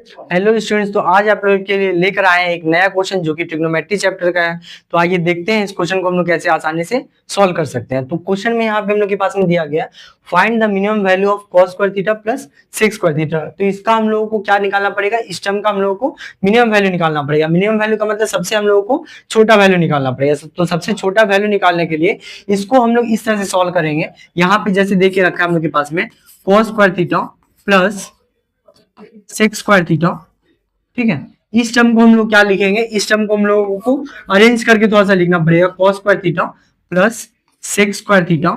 Hello students, तो आज आप लोगों के लिए लेकर आए हैं एक नया क्वेश्चन जो कि ट्रिग्नोमेट्री चैप्टर का है। तो आइए देखते हैं इस क्वेश्चन को हम लोग कैसे आसानी से सॉल्व कर सकते हैं। तो क्वेश्चन में यहाँ पे हम लोग के पास में दिया गया, find the minimum value of cos square theta plus sec square theta. तो इसका हम लोगों को क्या निकालना पड़ेगा, इस टर्म का हम लोगों को मिनिमम वैल्यू निकालना पड़ेगा। मिनिमम वैल्यू का मतलब सबसे हम लोगों को छोटा वैल्यू निकालना पड़ेगा। तो सबसे छोटा वैल्यू निकालने के लिए इसको हम लोग इस तरह से सॉल्व करेंगे। यहाँ पे जैसे देखिए रखा है हम लोग के पास में cos square theta plus sec square theta, ठीक है। इस टर्म को हम लोग क्या लिखेंगे, इस टर्म को हम लोगों को अरेंज करके थोड़ा सा लिखना पड़ेगा। cos square theta plus sec square theta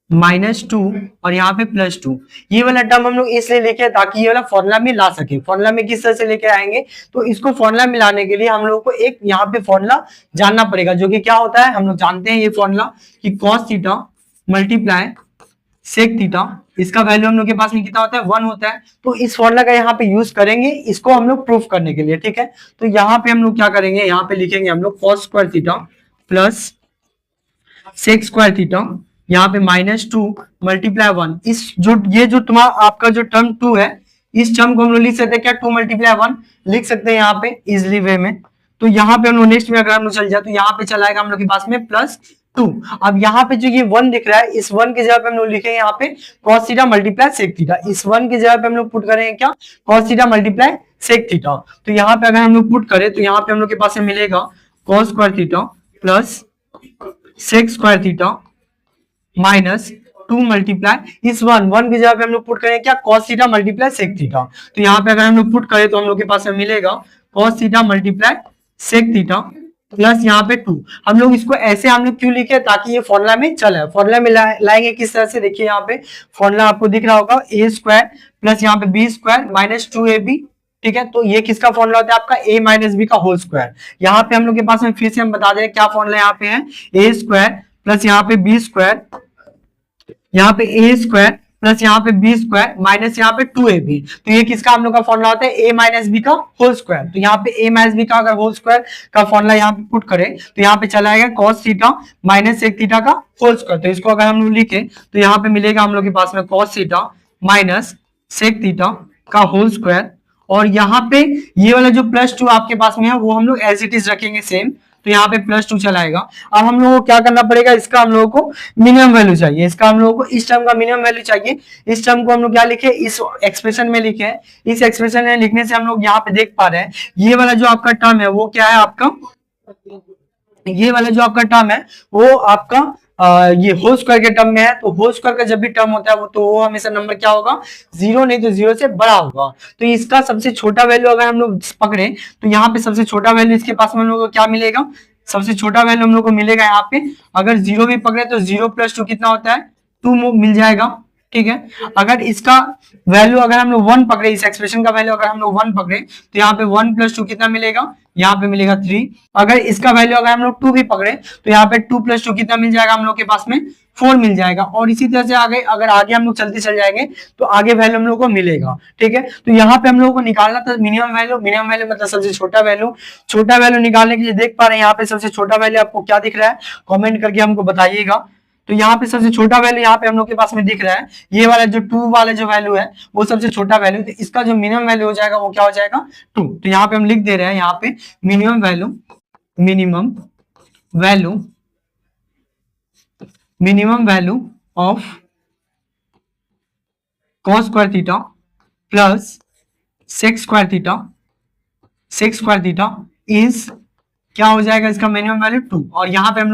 -2 और यहाँ पे +2। ये वाला टर्म हम लोग इसलिए लिखे ताकि ये वाला फॉर्मूला में ला सके। फॉर्मूला में किस तरह से लेके आएंगे, तो इसको फॉर्मूला में लाने के लिए हम लोग को एक यहाँ पे फॉर्मूला जानना पड़ेगा, जो कि क्या होता है हम लोग जानते हैं ये फॉर्मूला कि cos theta multiply sec theta, इसका वैल्यू हम लोग के पास में कितना होता है, 1 होता है। तो इस फॉर्मूला का यहाँ पे यूज करेंगे इसको हम लोग प्रूफ करने के लिए, ठीक है। तो यहाँ पे हम लोग क्या करेंगे, यहाँ पे लिखेंगे हम लोग cos square theta plus sec square theta, यहाँ पे -2 मल्टीप्लाई 1। इस जो ये जो तुम्हारा आपका जो टर्म 2 है, इस टर्म को हम लोग लिख सकते हैं क्या, 2 मल्टीप्लाई 1 लिख सकते हैं यहाँ पे इजिली वे में। तो यहाँ पे हम लोग नेक्स्ट में अगर हम लोग चल जाए तो यहाँ पे चला आएगा हम लोग के पास में +2। अब यहाँ पे जो ये 1 दिख रहा है, इस 1 की जगह पे हम लोग लिखेंगे यहाँ पे cos theta multiply sec theta. इस 1 की जगह पे हम लोग पुट करेंगे क्या, cos theta multiply sec theta. तो यहाँ पे अगर हम लोग पुट करें तो यहाँ पे हम लोग के पास में मिलेगा cos square theta plus sec square theta -2 multiply इस 1 की जगह पे हम लोग पुट करें क्या, cos theta multiply sec theta. तो यहाँ पे अगर हम लोग पुट करें तो हम लोग के पास में मिलेगा cos theta multiply sec theta plus यहाँ पे 2। हम लोग इसको ऐसे हम लोग क्यों लिखे, ताकि ये फॉर्मूला में चले। फॉर्मूला में लाएंगे किस तरह से, देखिए यहाँ पे फॉर्मूला आपको दिख रहा होगा a स्क्वायर प्लस यहाँ पे b स्क्वायर -2ab, ठीक है। तो ये किसका फॉर्मूला होता है, आपका a माइनस बी का होल स्क्वायर। यहाँ पे हम लोग के पास में फिर से हम बता दे क्या फॉर्मूला यहाँ पे है, a स्क्वायर प्लस यहाँ पे b स्क्वायर, यहाँ पे a स्क्वायर प्लस यहाँ पे b स्क्वायर माइनस यहाँ पे 2ab। तो ये किसका हम लोग का फॉर्मूला होता है, a माइनस बी का होल स्क्वायर। तो यहाँ पे a माइनस बी का अगर होल स्क्वायर का फॉर्मूला यहाँ पे पुट करें तो यहाँ पे चला आएगा cos theta minus sec theta का होल स्क्वायर। तो इसको अगर हम लोग लिखे तो यहाँ पे मिलेगा हम लोग के पास में cos theta minus sec theta का होल स्क्वायर। और यहाँ पे ये वाला जो +2 आपके पास में है वो हम लोग एज इट इज रखेंगे सेम। तो यहाँ पे +2 चलाएगा। अब हम लोगों को क्या करना पड़ेगा, इसका हम लोगों को मिनिमम वैल्यू चाहिए। इसका हम लोगों को इस टर्म का मिनिमम वैल्यू चाहिए। इस टर्म को हम लोग क्या लिखे, इस एक्सप्रेशन में लिखे। इस एक्सप्रेशन में लिखने से हम लोग यहाँ पे देख पा रहे हैं ये वाला जो आपका टर्म है वो क्या है आपका, ये वाला जो आपका टर्म है वो आपका ये होल स्क्वायर के टर्म में है। तो होल स्क्वायर का जब भी टर्म होता है वो हमेशा नंबर क्या होगा, 0 नहीं तो 0 से बड़ा होगा। तो इसका सबसे छोटा वैल्यू अगर हम लोग पकड़े तो यहाँ पे सबसे छोटा वैल्यू इसके पास में हम लोग को क्या मिलेगा, सबसे छोटा वैल्यू हम लोग को मिलेगा यहाँ पे। अगर 0 भी पकड़े तो 0 + 2 कितना होता है, 2 मिल जाएगा, ठीक है। अगर इसका वैल्यू अगर हम लोग 1 पकड़े, इस एक्सप्रेशन का वैल्यू अगर हम लोग 1 पकड़े तो यहाँ पे 1 + 2 कितना मिलेगा, यहाँ पे मिलेगा 3। अगर इसका वैल्यू अगर हम लोग 2 भी पकड़े तो यहाँ पे 2 + 2 कितना मिल जाएगा हम लोग के पास में, 4 मिल जाएगा। और इसी तरह से आगे अगर आगे हम लोग चलते चल जाएंगे तो आगे वैल्यू हम लोग को मिलेगा, ठीक है। तो यहाँ पे हम लोग को निकालना था मिनिमम वैल्यू। मिनिमम वैल्यू मतलब सबसे छोटा वैल्यू। छोटा वैल्यू निकालने के लिए देख पा रहे हैं यहाँ पे सबसे छोटा वैल्यू आपको क्या दिख रहा है, कमेंट करके हमको बताइएगा। तो यहाँ पे सबसे छोटा वैल्यू यहाँ पे हम लोग के पास में दिख रहा है, ये वाला जो 2 वाला जो वैल्यू है वो सबसे छोटा वैल्यू। तो इसका जो मिनिमम वैल्यू हो जाएगा वो क्या हो जाएगा, 2। तो यहाँ पे हम लिख दे रहे हैं यहाँ पे minimum value, minimum value of cos square theta plus sec square theta is क्या हो जाएगा, इसका मिनिमम वैल्यू 2। और यहाँ पे हम